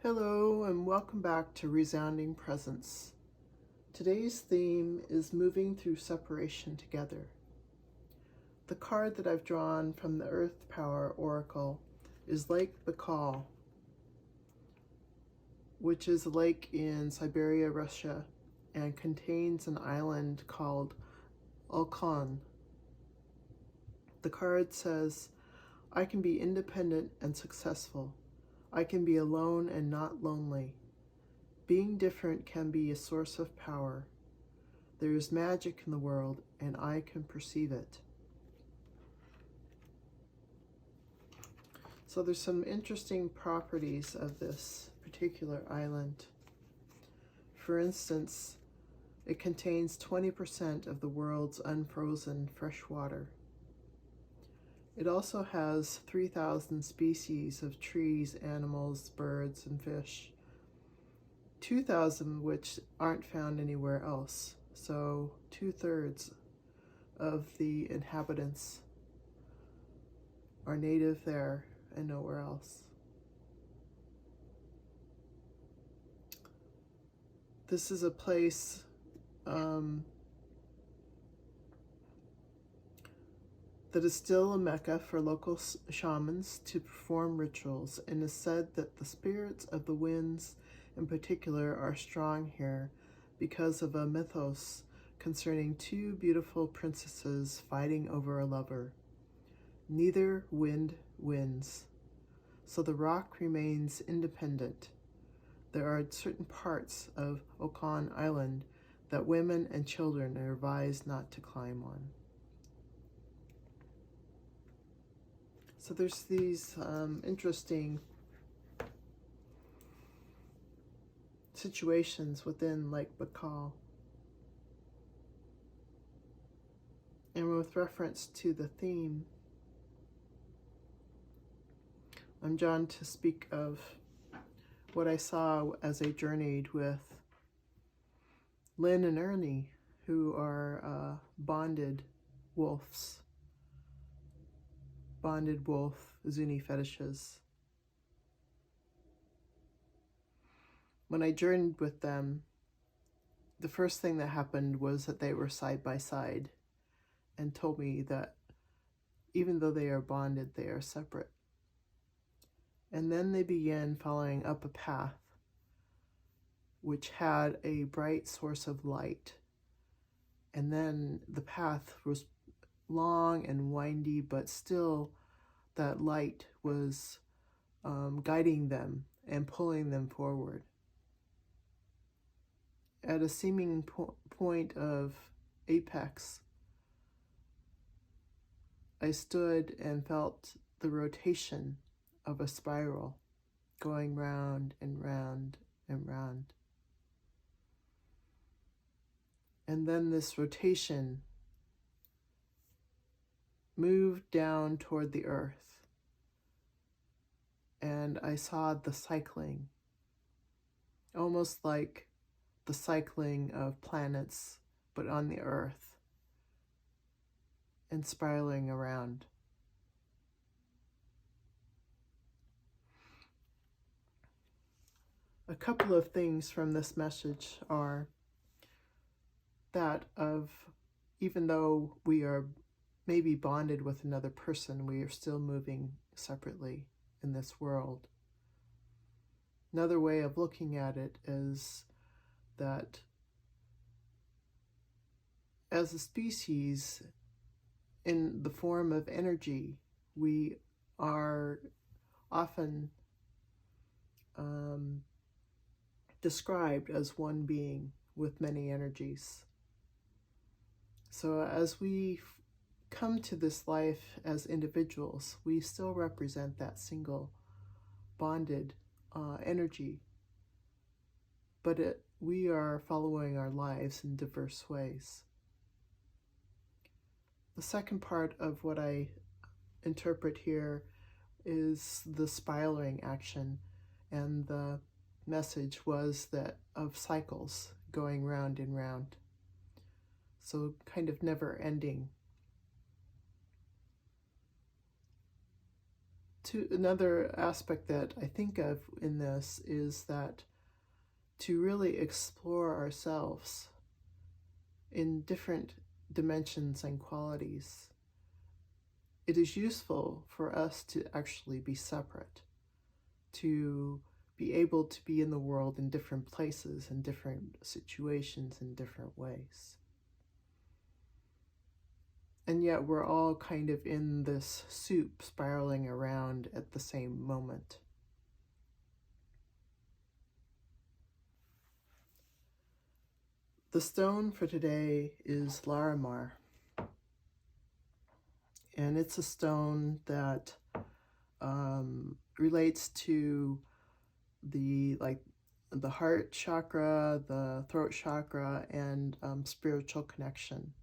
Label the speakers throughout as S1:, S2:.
S1: Hello and welcome back to Resounding Presence. Today's theme is moving through separation together. The card that I've drawn from the Earth Power Oracle is Lake Baikal, which is a lake in Siberia, Russia, and contains an island called Ulkan. The card says, I can be independent and successful. I can be alone and not lonely. Being different can be a source of power. There is magic in the world, and I can perceive it. So there's some interesting properties of this particular island. For instance, it contains 20% of the world's unfrozen fresh water. It also has 3,000 species of trees, animals, birds, and fish, 2,000 which aren't found anywhere else. So 2/3 of the inhabitants are native there and nowhere else. This is a place that is still a mecca for local shamans to perform rituals, and is said that the spirits of the winds in particular are strong here because of a mythos concerning two beautiful princesses fighting over a lover. Neither wind wins, so the rock remains independent. There are certain parts of Ulkan Island that women and children are advised not to climb on. So there's these interesting situations within Lake Baikal. And with reference to the theme, I'm drawn to speak of what I saw as I journeyed with Lynn and Ernie, who are bonded wolves. Bonded wolf Zuni fetishes. When I journeyed with them, the first thing that happened was that they were side by side and told me that even though they are bonded, they are separate. And then they began following up a path which had a bright source of light. And then the path was long and windy, but still that light was guiding them and pulling them forward. At a seeming point of apex, I stood and felt the rotation of a spiral going round and round and round. And then this rotation moved down toward the earth, and I saw the cycling, almost like the cycling of planets, but on the earth, and spiraling around. A couple of things from this message are that of, even though we are maybe bonded with another person, we are still moving separately in this world. Another way of looking at it is that as a species, in the form of energy, we are often described as one being with many energies. So as we come to this life as individuals, we still represent that single bonded energy, but we are following our lives in diverse ways. The second part of what I interpret here is the spiraling action, and the message was that of cycles going round and round. So kind of never ending. Another aspect that I think of in this is that to really explore ourselves in different dimensions and qualities, it is useful for us to actually be separate, to be able to be in the world in different places, in different situations, in different ways. And yet we're all kind of in this soup spiraling around at the same moment. The stone for today is Larimar. And it's a stone that relates to the heart chakra, the throat chakra, and spiritual connection.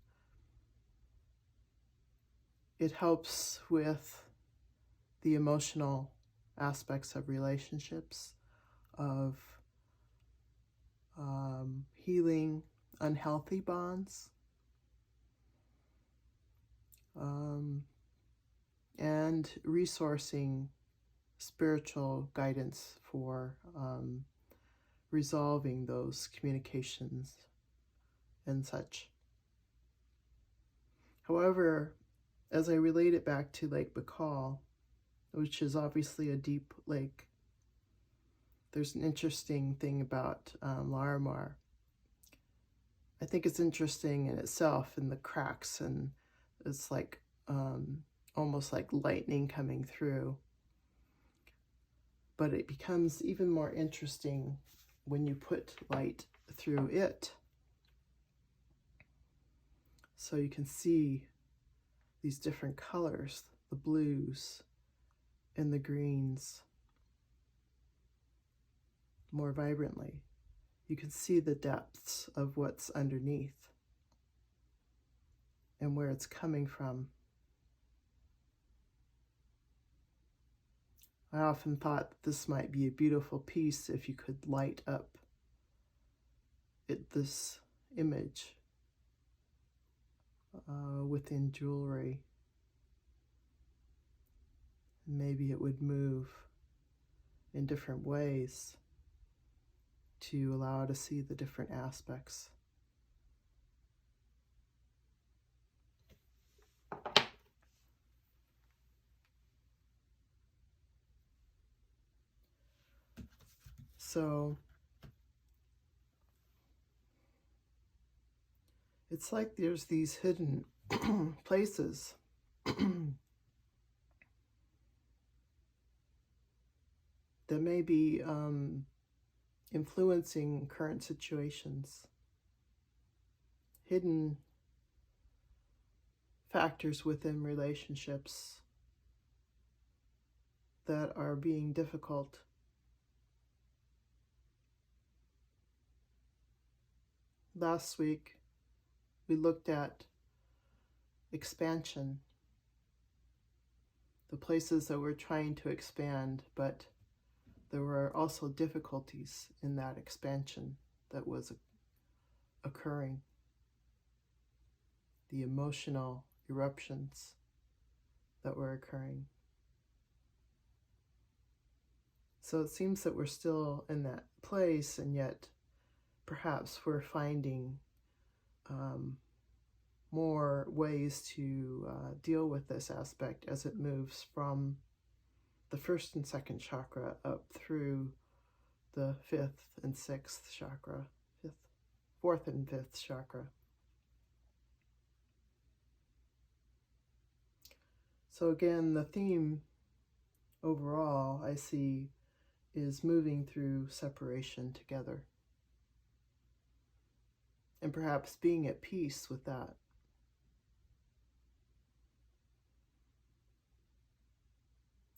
S1: It helps with the emotional aspects of relationships, of healing unhealthy bonds, and resourcing spiritual guidance for resolving those communications and such. However, as I relate it back to Lake Baikal, which is obviously a deep lake, there's an interesting thing about Larimar. I think it's interesting in itself, in the cracks, and it's like almost like lightning coming through. But it becomes even more interesting when you put light through it. So you can see these different colors, the blues and the greens, more vibrantly. You can see the depths of what's underneath and where it's coming from. I often thought this might be a beautiful piece if you could light up this image within jewelry. Maybe it would move in different ways to allow to see the different aspects. So it's like there's these hidden places that may be influencing current situations, hidden factors within relationships that are being difficult. Last week, we looked at expansion, the places that we're trying to expand, but there were also difficulties in that expansion that was occurring. The emotional eruptions that were occurring. So it seems that we're still in that place, and yet perhaps we're finding more ways to deal with this aspect as it moves from the first and second chakra up through the fifth and sixth chakra, fourth and fifth chakra. So again, the theme overall I see is moving through separation together, and perhaps being at peace with that.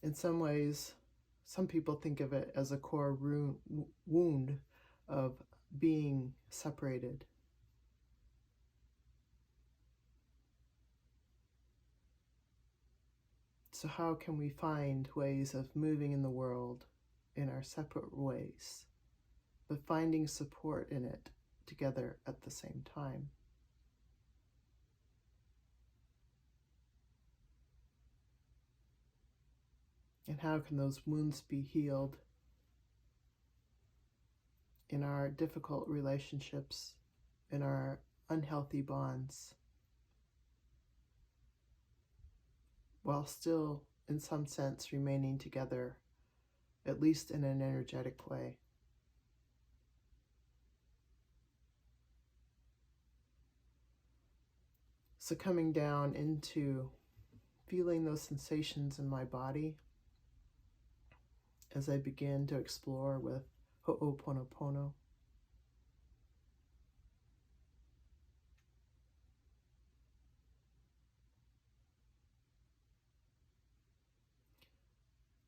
S1: In some ways, some people think of it as a core wound of being separated. So how can we find ways of moving in the world in our separate ways, but finding support in it together at the same time? And how can those wounds be healed in our difficult relationships, in our unhealthy bonds, while still, in some sense, remaining together, at least in an energetic way. So coming down into feeling those sensations in my body as I begin to explore with hooponopono.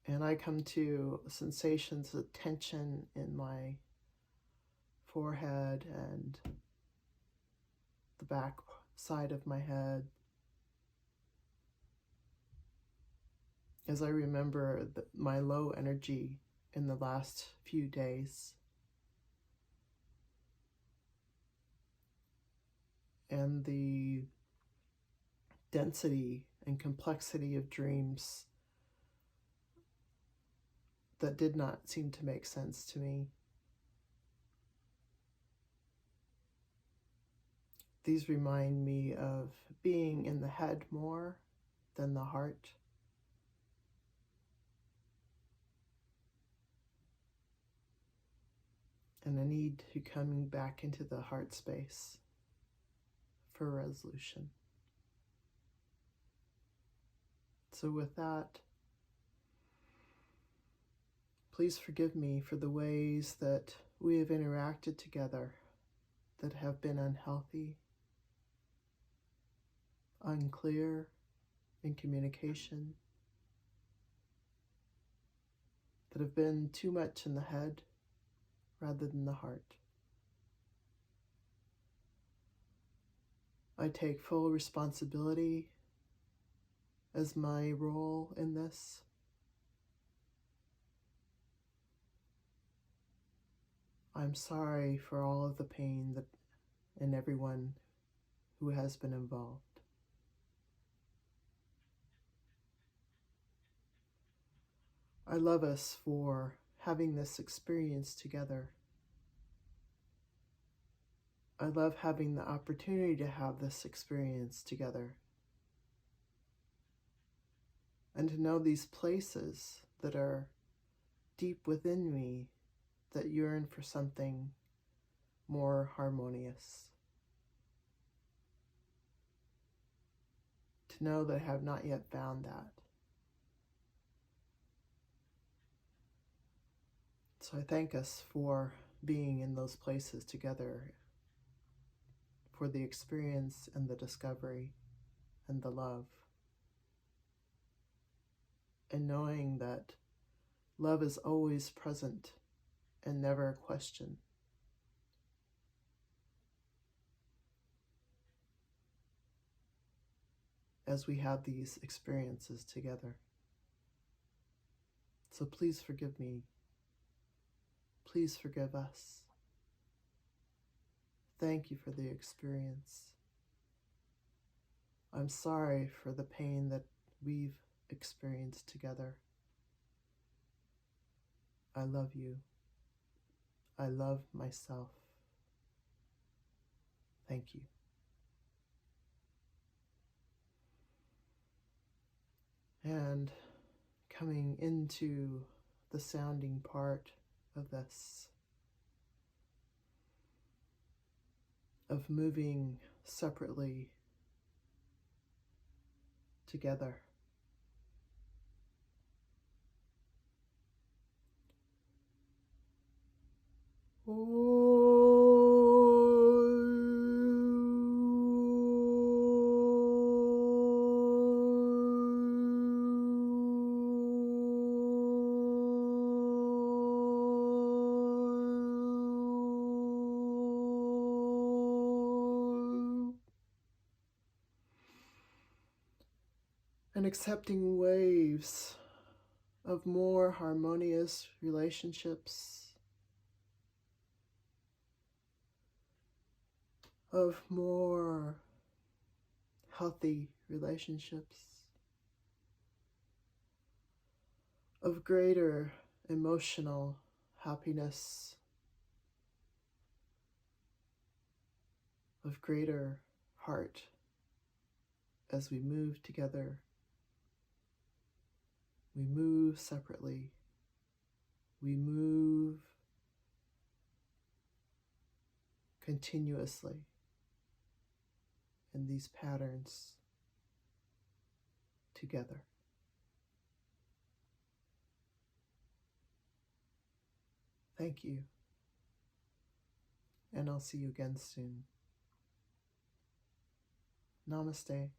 S1: And I come to sensations of tension in my forehead and the back side of my head, as I remember my low energy in the last few days, and the density and complexity of dreams that did not seem to make sense to me. These remind me of being in the head more than the heart. And a need to coming back into the heart space for resolution. So with that, please forgive me for the ways that we have interacted together that have been unhealthy, unclear in communication, that have been too much in the head rather than the heart. I take full responsibility as my role in this. I'm sorry for all of the pain and everyone who has been involved. I love us for having this experience together. I love having the opportunity to have this experience together. And to know these places that are deep within me that yearn for something more harmonious. To know that I have not yet found that. So I thank us for being in those places together, for the experience and the discovery and the love. And knowing that love is always present and never a question. As we have these experiences together. So please forgive me. Please forgive us. Thank you for the experience. I'm sorry for the pain that we've experienced together. I love you. I love myself. Thank you. And coming into the sounding part of this, of moving separately together. And accepting waves of more harmonious relationships, of more healthy relationships, of greater emotional happiness, of greater heart as we move together. We move separately. We move continuously in these patterns together. Thank you, and I'll see you again soon. Namaste.